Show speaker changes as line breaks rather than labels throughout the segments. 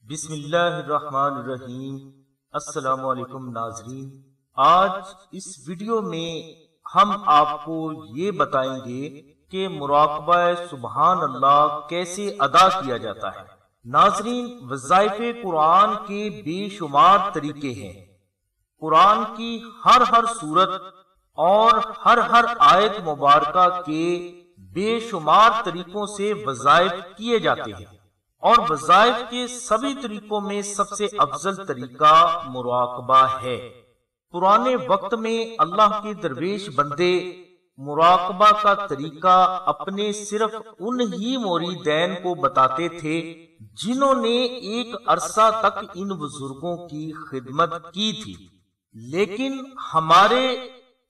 بسم اللہ الرحمن الرحیم۔ السلام علیکم ناظرین، آج اس ویڈیو میں ہم آپ کو یہ بتائیں گے کہ مراقبہ سبحان اللہ کیسے ادا کیا جاتا ہے۔ ناظرین، وظائف قرآن کے بے شمار طریقے ہیں۔ قرآن کی ہر سورت اور ہر آیت مبارکہ کے بے شمار طریقوں سے وظائف کیے جاتے ہیں، اور وظائف کے سبھی طریقوں میں سب سے افضل طریقہ مراقبہ ہے۔ پرانے وقت میں اللہ کے درویش بندے مراقبہ کا طریقہ اپنے صرف ان ہی مریدین کو بتاتے تھے جنہوں نے ایک عرصہ تک ان بزرگوں کی خدمت کی تھی، لیکن ہمارے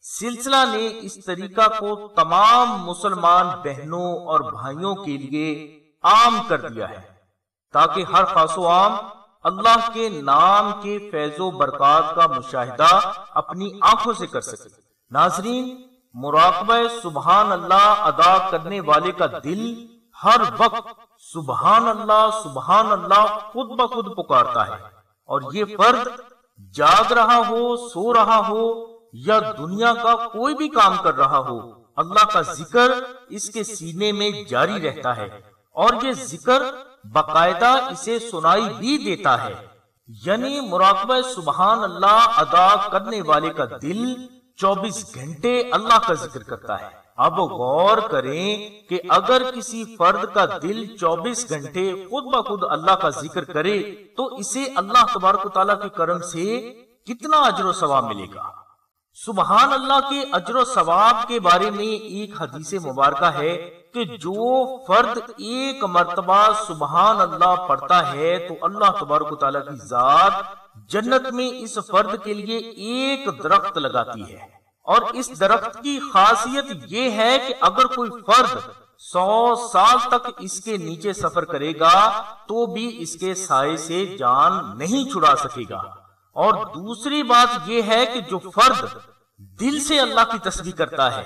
سلسلہ نے اس طریقہ کو تمام مسلمان بہنوں اور بھائیوں کے لیے عام کر دیا ہے، تاکہ ہر خاص و عام اللہ کے نام کے فیض و برکات کا مشاہدہ اپنی آنکھوں سے کر سکے۔ ناظرین، مراقبہ سبحان اللہ ادا کرنے والے کا دل ہر وقت سبحان اللہ خود بخود پکارتا ہے، اور یہ فرد جاگ رہا ہو، سو رہا ہو یا دنیا کا کوئی بھی کام کر رہا ہو، اللہ کا ذکر اس کے سینے میں جاری رہتا ہے، اور یہ ذکر باقاعدہ اسے سنائی بھی دیتا ہے۔ یعنی مراقبہ سبحان اللہ ادا کرنے والے کا دل 24 گھنٹے اللہ کا ذکر کرتا ہے۔ اب غور کریں کہ اگر کسی فرد کا دل 24 گھنٹے خود بخود اللہ کا ذکر کرے تو اسے اللہ تبارک و تعالیٰ کے کرم سے کتنا اجر و ثواب ملے گا۔ سبحان اللہ کے اجر و ثواب کے بارے میں ایک حدیث مبارکہ ہے کہ جو فرد ایک مرتبہ سبحان اللہ پڑھتا ہے تو اللہ تبارک و تعالیٰ کی ذات جنت میں اس فرد کے لیے ایک درخت لگاتی ہے، اور اس درخت کی خاصیت یہ ہے کہ اگر کوئی فرد 100 سال تک اس کے نیچے سفر کرے گا تو بھی اس کے سائے سے جان نہیں چھڑا سکے گا۔ اور دوسری بات یہ ہے کہ جو فرد دل سے اللہ کی تسبیح کرتا ہے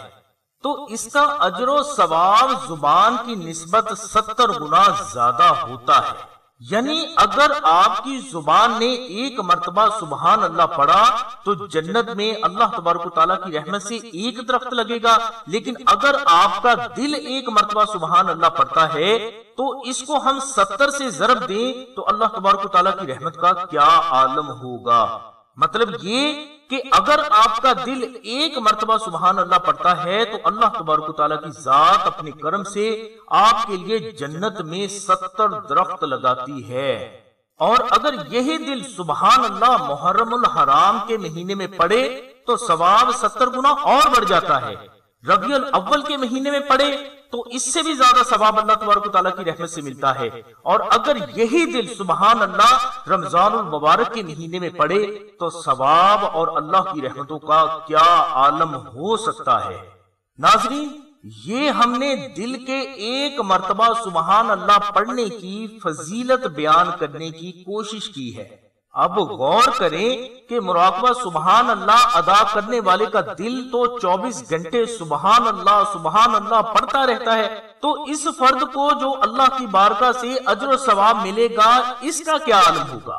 تو اس کا اجر و ثواب زبان کی نسبت 70 گنا زیادہ ہوتا ہے۔ یعنی اگر آپ کی زبان نے ایک مرتبہ سبحان اللہ پڑھا تو جنت میں اللہ تبارک و تعالیٰ کی رحمت سے ایک درخت لگے گا، لیکن اگر آپ کا دل ایک مرتبہ سبحان اللہ پڑھتا ہے تو اس کو ہم 70 سے ضرب دیں تو اللہ تبارک و تعالیٰ کی رحمت کا کیا عالم ہوگا۔ مطلب یہ کہ اگر آپ کا دل ایک مرتبہ سبحان اللہ پڑھتا ہے تو اللہ تبارک و تعالیٰ کی ذات اپنے کرم سے آپ کے لیے جنت میں 70 درخت لگاتی ہے۔ اور اگر یہی دل سبحان اللہ محرم الحرام کے مہینے میں پڑے تو ثواب 70 گنا اور بڑھ جاتا ہے۔ ربیع الاول کے مہینے میں پڑے تو اس سے بھی زیادہ ثواب اللہ تبارک و تعالیٰ کی رحمت سے ملتا ہے، اور اگر یہی دل سبحان اللہ رمضان المبارک کے مہینے میں پڑے تو ثواب اور اللہ کی رحمتوں کا کیا عالم ہو سکتا ہے۔ ناظرین، یہ ہم نے دل کے ایک مرتبہ سبحان اللہ پڑھنے کی فضیلت بیان کرنے کی کوشش کی ہے۔ اب غور کریں کہ مراقبہ سبحان اللہ ادا کرنے والے کا دل تو 24 گھنٹے سبحان اللہ پڑھتا رہتا ہے، تو اس فرد کو جو اللہ کی بارگاہ سے اجر و ثواب ملے گا اس کا کیا عالم ہوگا۔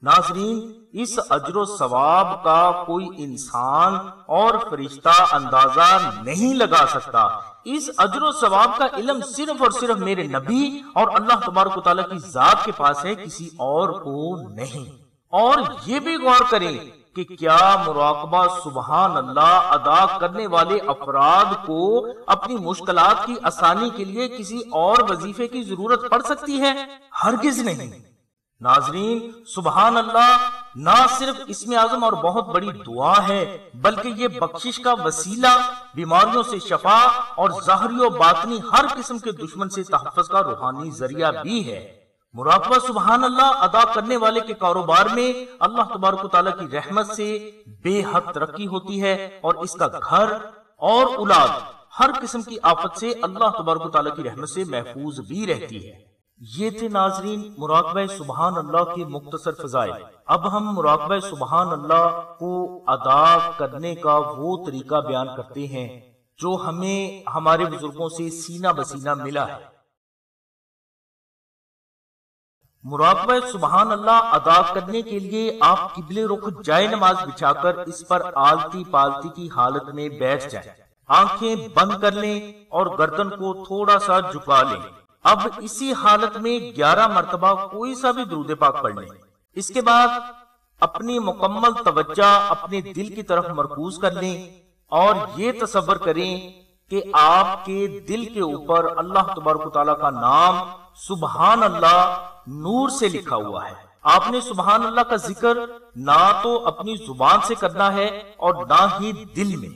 ناظرین، اس اجر و ثواب کا کوئی انسان اور فرشتہ اندازہ نہیں لگا سکتا۔ اس اجر و ثواب کا علم صرف اور صرف میرے نبی اور اللہ تبارک و تعالیٰ کی ذات کے پاس ہے، کسی اور کو نہیں۔ اور یہ بھی غور کریں کہ کیا مراقبہ سبحان اللہ ادا کرنے والے افراد کو اپنی مشکلات کی آسانی کے لیے کسی اور وظیفے کی ضرورت پڑ سکتی ہے؟ ہرگز نہیں۔ ناظرین، سبحان اللہ نہ صرف اسم اعظم اور بہت بڑی دعا ہے، بلکہ یہ بخشش کا وسیلہ، بیماریوں سے شفا اور ظاہری و باطنی ہر قسم کے دشمن سے تحفظ کا روحانی ذریعہ بھی ہے۔ مراقبہ سبحان اللہ ادا کرنے والے کے کاروبار میں اللہ تبارک و تعالیٰ کی رحمت سے بے حد ترقی ہوتی ہے، اور اس کا گھر اور اولاد ہر قسم کی آفت سے اللہ تبارک و تعالیٰ کی رحمت سے محفوظ بھی رہتی ہے۔ یہ تھے ناظرین مراقبہ سبحان اللہ کے مختصر فضائل۔ اب ہم مراقبہ سبحان اللہ کو ادا کرنے کا وہ طریقہ بیان کرتے ہیں جو ہمیں ہمارے بزرگوں سے سینہ بسینہ ملا ہے۔ مراقبہ سبحان اللہ ادا کرنے کے لیے آپ قبلے رخ جائے نماز بچھا کر اس پر آلتی پالتی کی حالت میں بیٹھ جائیں، آنکھیں بند کر لیں اور گردن کو تھوڑا سا جھکا لیں۔ اب اسی حالت میں 11 مرتبہ کوئی سا بھی درود پاک پڑھ لیں۔ اس کے بعد اپنی مکمل توجہ اپنے دل کی طرف مرکوز کر لیں اور یہ تصور کریں کہ آپ کے دل کے اوپر اللہ تبارک و تعالیٰ کا نام سبحان اللہ نور سے لکھا ہوا ہے۔ آپ نے سبحان اللہ کا ذکر نہ تو اپنی زبان سے کرنا ہے اور نہ ہی دل میں،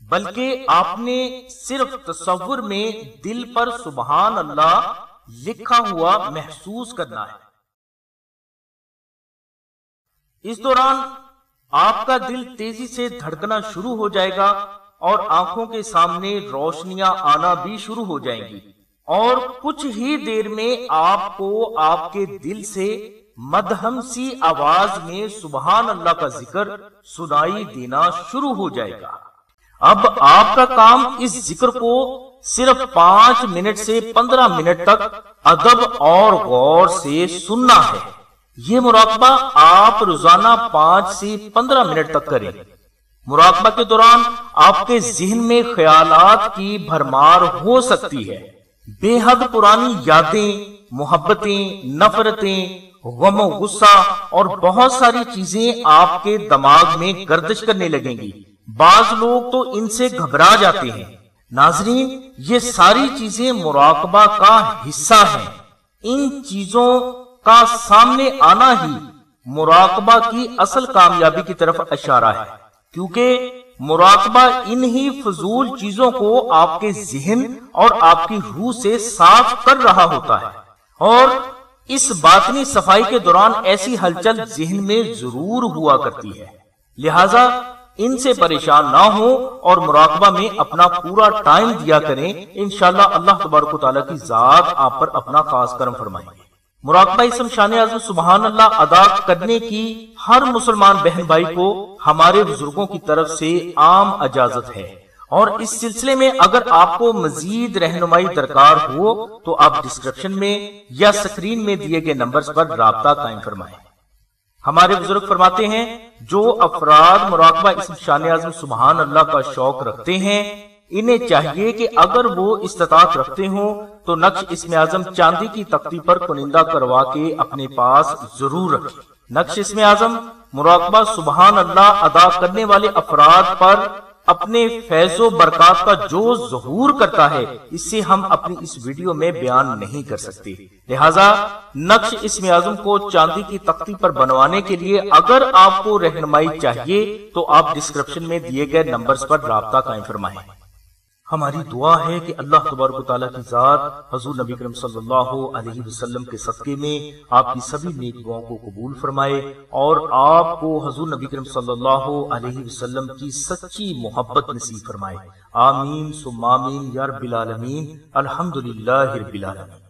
بلکہ آپ نے صرف تصور میں دل پر سبحان اللہ لکھا ہوا محسوس کرنا ہے۔ اس دوران آپ کا دل تیزی سے دھڑکنا شروع ہو جائے گا اور آنکھوں کے سامنے روشنیاں آنا بھی شروع ہو جائیں گی، اور کچھ ہی دیر میں آپ کو آپ کے دل سے مدھم سی آواز میں سبحان اللہ کا ذکر سنائی دینا شروع ہو جائے گا۔ اب آپ کا کام اس ذکر کو صرف 5 منٹ سے 15 منٹ تک ادب اور غور سے سننا ہے۔ یہ مراقبہ آپ روزانہ 5 سے 15 منٹ تک کریں۔ مراقبہ کے دوران آپ کے ذہن میں خیالات کی بھرمار ہو سکتی ہے، بے حد پرانی یادیں، محبتیں، نفرتیں، غم و غصہ اور بہت ساری چیزیں آپ کے دماغ میں گردش کرنے لگیں گی۔ بعض لوگ تو ان سے گھبرا جاتے ہیں۔ ناظرین، یہ ساری چیزیں مراقبہ کا حصہ ہیں۔ ان چیزوں کا سامنے آنا ہی مراقبہ کی اصل کامیابی کی طرف اشارہ ہے، کیونکہ مراقبہ انہی فضول چیزوں کو آپ کے ذہن اور آپ کی روح سے صاف کر رہا ہوتا ہے، اور اس باطنی صفائی کے دوران ایسی ہلچل ذہن میں ضرور ہوا کرتی ہے۔ لہٰذا ان سے پریشان نہ ہو اور مراقبہ میں اپنا پورا ٹائم دیا کریں۔ انشاءاللہ اللہ تبارک و تعالیٰ کی ذات آپ پر اپنا خاص کرم فرمائیں گے۔ مراقبہ اسم شان اعظم سبحان اللہ ادا کرنے کی ہر مسلمان بہن بھائی کو ہمارے بزرگوں کی طرف سے عام اجازت ہے، اور اس سلسلے میں اگر آپ کو مزید رہنمائی درکار ہو تو آپ ڈسکرپشن میں یا سکرین میں دیے گئے نمبرز پر رابطہ قائم فرمائیں۔ ہمارے بزرگ فرماتے ہیں، جو افراد مراقبہ اسم شان اعظم سبحان اللہ کا شوق رکھتے ہیں، انہیں چاہیے کہ اگر وہ استطاعت رکھتے ہوں تو نقش اسم اعظم چاندی کی تختی پر کنندہ کروا کے اپنے پاس ضرور رکھیں۔ نقش اسم اعظم مراقبہ سبحان اللہ ادا کرنے والے افراد پر اپنے فیض و برکات کا جو ظہور کرتا ہے، اس سے ہم اپنی اس ویڈیو میں بیان نہیں کر سکتے۔ لہٰذا نقش اسم اعظم کو چاندی کی تختی پر بنوانے کے لیے اگر آپ کو رہنمائی چاہیے تو آپ ڈسکرپشن میں دیے گئے نمبرز پر رابطہ قائم فرمائیں۔ ہماری دعا ہے کہ اللہ تبارک و تعالیٰ کی ذات حضور نبی کریم صلی اللہ علیہ وسلم کے صدقے میں آپ کی سبھی نیک دعاؤں کو قبول فرمائے اور آپ کو حضور نبی کریم صلی اللہ علیہ وسلم کی سچی محبت نصیب فرمائے۔ آمین ثم آمین یا رب العالمین۔ الحمدللہ رب العالمین۔